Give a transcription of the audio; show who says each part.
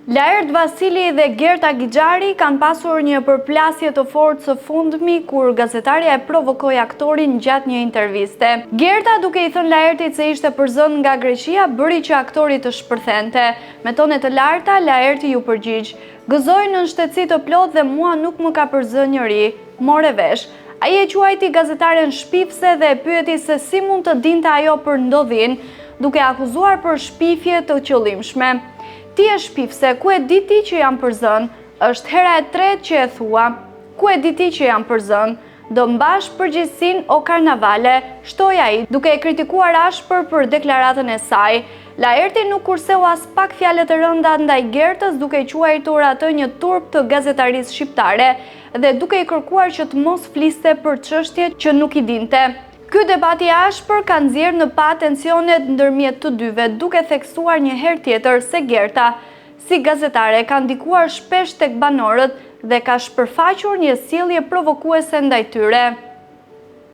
Speaker 1: Laert Vasili dhe Gerta Gixhari kanë pasur një përplasje të fortë së fundmi kur gazetarja e provokoi aktorin gjatë një interviste. Gerta, duke i thënë Laertit se ishte përzënë nga Greqia, bëri që aktori të shpërthente. Me tone të larta, Laerti ju përgjigj: "Gëzoj në shtetësi të plotë dhe mua nuk më ka përzënë njëri." More vesh. Ai e quajti gazetaren shpifse dhe e pyeti se si mund të dinte ajo për ndodhin, duke akuzuar për shpifje të qëllimshme. "Ti e shpifse, ku e di ti që jam përzën? Është hera e tretë që e thua. Ku e di ti që jam përzën? Do mbash përgjegjësinë o karnavale", shtoi ai, duke e kritikuar ashpër për deklaratën e saj. Laerti nuk kurseu as pak fjalë të rënda ndaj Gertës, duke i quajtur atë një turp të gazetarisë shqiptare dhe duke i kërkuar që të mos fliste për çështje që nuk i dinte. Ky debat i ashpër ka nxjerrë në pa tensionet ndërmjet të dyve, duke theksuar një herë tjetër se Gerta, si gazetare, ka ndikuar shpesh tek banorët dhe ka shpërfaqur një sjellje provokuese ndaj tyre.